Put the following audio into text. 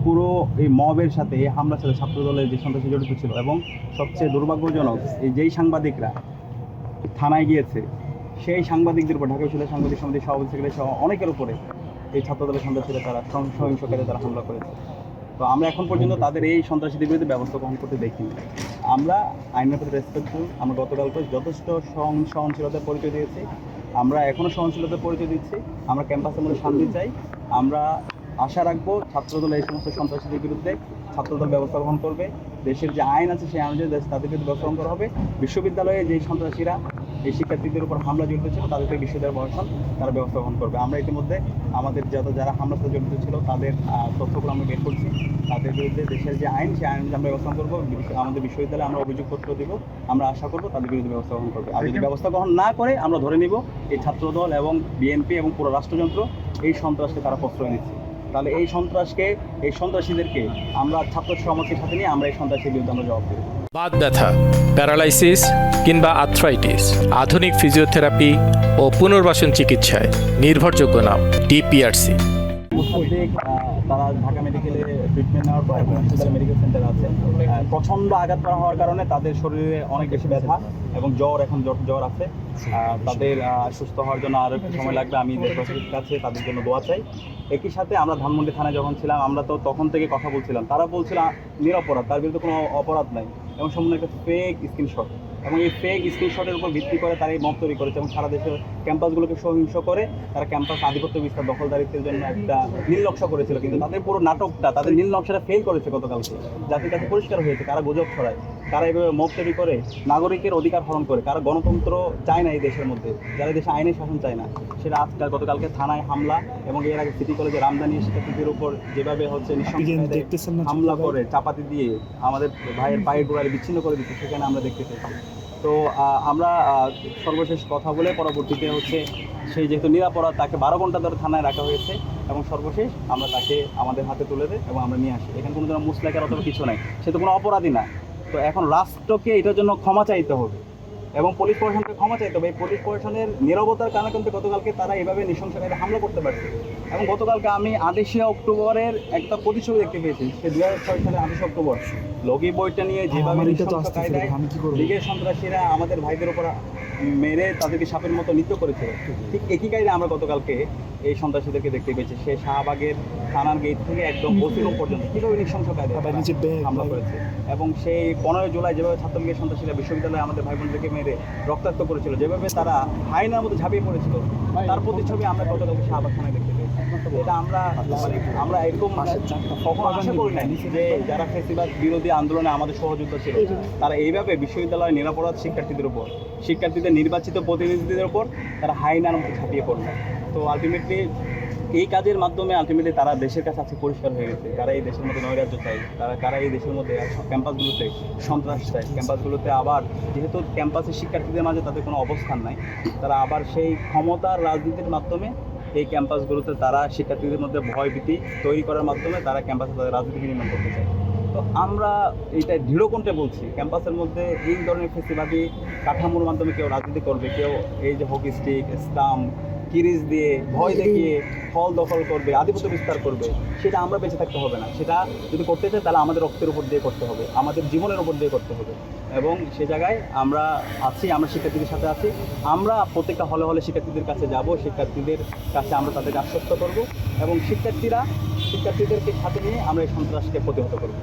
পুরো এই মবের সাথে এই হামলার সাথে ছাত্রদলের যে সন্ত্রাসী জড়িত ছিল। এবং সবচেয়ে দুর্ভাগ্যজনক যেই সাংবাদিকরা থানায় গিয়েছে সেই সাংবাদিকদের উপর ঢাকা বিশ্ববিদ্যালয় সাংবাদিক সমিতির সভাপতি সেক্রেটারি সহ অনেকের উপরে এই ছাত্রদলের সন্ত্রাসীরা তারা সহিংসকারী তারা হামলা করেছে। তো আমরা এখন পর্যন্ত তাদের এই সন্ত্রাসীদের বিরুদ্ধে ব্যবস্থা গ্রহণ করতে দেখিনি। আমরা আইনের প্রতি রেসপেক্টফুল। আমরা গতকালকে যথেষ্ট সহনশীলতার পরিচয় দিয়েছি, আমরা এখনও সহনশীলতার পরিচয় দিচ্ছি। আমরা ক্যাম্পাসের মধ্যে শান্তি চাই। আমরা আশা রাখবো ছাত্রদল এই সমস্ত সন্ত্রাসীদের বিরুদ্ধে ছাত্রদল ব্যবস্থা গ্রহণ করবে। দেশের যে আইন আছে সেই আইন অনুযায়ী তাদের বিরুদ্ধে ব্যবস্থা গ্রহণ করা হবে। বিশ্ববিদ্যালয়ে যে সন্ত্রাসীরা এই শিক্ষার্থীদের উপর হামলা জড়িত ছিল তাদের থেকে বিশ্ববিদ্যালয় প্রশাসন তারা ব্যবস্থা গ্রহণ করবে। আমরা ইতিমধ্যে আমাদের যারা হামলার সাথে জড়িত ছিল তাদের তথ্যগুলো আমরা বের করছি। তাদের বিরুদ্ধে দেশের যে আইন সেই আইন অনুযায়ী আমরা ব্যবস্থা করবো। আমাদের বিশ্ববিদ্যালয়ে আমরা অভিযোগপত্র দিব। আমরা আশা করবো তাদের বিরুদ্ধে ব্যবস্থা গ্রহণ করবে। আর যদি ব্যবস্থা গ্রহণ না করে আমরা ধরে নিব এই ছাত্রদল এবং বিএনপি এবং পুরো রাষ্ট্রযন্ত্র এই সন্ত্রাসকে তারা প্রশ্রয় দিচ্ছে। তাহলে এই সন্ত্রাসীদেরকে আমরা ছাত্র সমাজের সাথে নিয়ে আমরা এই সন্ত্রাসীর বিরুদ্ধে আমরা জবাব দেব। বাত ব্যথা, প্যারালাইসিস কিংবা আর্থ্রাইটিস, আধুনিক ফিজিওথেরাপি ও পুনর্বাসন চিকিৎসায় নির্ভরযোগ্য নাম ডিপিআরসি। তারা ঢাকা মেডিকেলে ট্রিটমেন্ট নেওয়ার পর এখন বিশ্ববিদ্যালয় মেডিকেল সেন্টার আছে। প্রচণ্ড আঘাত করা হওয়ার কারণে তাদের শরীরে অনেক বেশি ব্যথা এবং জ্বর আছে। তাদের সুস্থ হওয়ার জন্য আরও একটু সময় লাগবে। আমি দেশবাসীর কাছে তাদের জন্য দোয়া চাই। একই সাথে আমরা ধানমন্ডি থানায় যখন ছিলাম আমরা তো তখন থেকে কথা বলছিলাম, তারা বলছিল নিরপরাধ, তার বিরুদ্ধে কোনো অপরাধ নাই এবং সম্পূর্ণ একটা ফেক স্ক্রিনশট। এবং এই ফেক স্ক্রিনশটের উপর ভিত্তি করে তারা এই মব তৈরি করেছে এবং সারা দেশের ক্যাম্পাসগুলোকে সহিংস করে তারা ক্যাম্পাস আধিপত্য বিস্তার দখলদারিত্বের জন্য একটা নীল নকশা করেছিল। কিন্তু তাদের পুরো নাটকটা, তাদের নীল নকশাটা ফেল করেছে গতকালকে। জাতির কাছে পরিষ্কার হয়েছে কারা গুজব ছড়ায়, কারা এইভাবে মব তৈরি করে নাগরিকের অধিকার হরণ করে, কারা গণতন্ত্র চায় না এই দেশের মধ্যে, যারা দেশে আইনের শাসন চায় না। সেটা আজকাল গতকালকে থানায় হামলা এবং এর আগে সিটি কলেজে রামদানি শিক্ষার্থীদের উপর যেভাবে হচ্ছে হামলা করে চাপাতি দিয়ে আমাদের ভাইয়ের পায়ের গোড়ালি বিচ্ছিন্ন করে দিচ্ছে, সেখানে আমরা দেখতে পেয়েছি। তো আমরা সর্বশেষ কথা বলে পরবর্তীতে হচ্ছে সেই যেহেতু নিরাপরাধ তাকে 12 ঘন্টা ধরে থানায় রাখা হয়েছে এবং সর্বশেষ আমরা তাকে আমাদের হাতে তুলে দেয় এবং আমরা নিয়ে আসি। এখানে কোনো ধরনের মুসলাকের অথবা কিছু নাই, সে তো কোনো অপরাধী না। তো এখন রাষ্ট্রকে এটার জন্য ক্ষমা চাইতে হবে এবং পুলিশ প্রশাসনকে ক্ষমা চাইতে হবে। এই পুলিশ প্রশাসনের নীরবতার কারণে কিন্তু গতকালকে তারা এভাবে নৃশংসভাবে হামলা করতে পারছে। এবং গতকালকে আমি 28 অক্টোবরের একটা প্রতিচ্ছবি দেখতে পেয়েছি। সে 2006 সালে 28 অক্টোবর লগি বইটা নিয়ে যেভাবে লীগের সন্ত্রাসীরা আমাদের ভাইদের উপর মেরে তাদেরকে সাপের মতো নৃত্য করেছিল, ঠিক একই কায়দা আমরা গতকালকে এই সন্ত্রাসীদেরকে দেখতে পেয়েছি। সে শাহবাগের থানার গেট থেকে একদম বসিরুম পর্যন্ত কীভাবে নৃশংস কায়দায় হামলা করেছে। এবং সেই 15 জুলাই যেভাবে ছাত্রলীগের সন্ত্রাসীরা বিশ্ববিদ্যালয়ে আমাদের ভাই বোনদেরকে মেরে রক্তাক্ত করেছিল, যেভাবে তারা হায়নার মধ্যে ঝাঁপিয়ে পড়েছিল, তার প্রতিচ্ছবি আমরা গতকালকে শাহবাগ থানায় দেখতে পেয়েছি। এটা আমরা এরকম কখনো আশা করি নাই যে যারা ফেসিবাদ বিরোধী আন্দোলনে আমাদের সহযোগিতা ছিল তারা এইভাবে বিশ্ববিদ্যালয়ের নিরাপরাধ শিক্ষার্থীদের নির্বাচিত প্রতিনিধিদের উপর তারা হায়নার মধ্যে ঝাঁপিয়ে পড়ল। তো আলটিমেটলি এই কাজের মাধ্যমে তারা দেশের কাছে আজকে পরিষ্কার হয়ে গেছে কারা এই দেশের মধ্যে নৈরাজ্য চাই, কারা এই দেশের মধ্যে ক্যাম্পাসগুলোতে সন্ত্রাস চায়। ক্যাম্পাসগুলোতে আবার যেহেতু ক্যাম্পাসের শিক্ষার্থীদের মাঝে তাদের কোনো অবস্থান নাই, তারা আবার সেই ক্ষমতার রাজনীতির মাধ্যমে এই ক্যাম্পাসগুলোতে তারা শিক্ষার্থীদের মধ্যে ভয়ভীতি তৈরি করার মাধ্যমে তারা ক্যাম্পাসে তাদের রাজনীতি বিনিময় করতে চায়। তো আমরা এইটা দৃঢ়কণ্ঠে বলছি, ক্যাম্পাসের মধ্যে এই ধরনের ফেসিবাদী কাঠামোর মাধ্যমে কেউ রাজনীতি করবে, কেউ এই যে হকি স্টিক, স্টাম্প, কিরিজ দিয়ে ভয় দেখিয়ে হল দখল করবে, আধিপত্য বিস্তার করবে, সেটা আমরা বেঁচে থাকতে হবে না। সেটা যদি করতে চাই তাহলে আমাদের রক্তের উপর দিয়ে করতে হবে, আমাদের জীবনের উপর দিয়ে করতে হবে। এবং সে জায়গায় আমরা আছি, আমরা শিক্ষার্থীদের সাথে আছি। আমরা প্রত্যেকটা হলে হলে শিক্ষার্থীদের কাছে যাব, শিক্ষার্থীদের কাছে আমরা তাদেরকে আশ্বস্ত করব এবং শিক্ষার্থীদেরকে সাথে নিয়ে আমরা এই সন্ত্রাসকে প্রতিহত করব।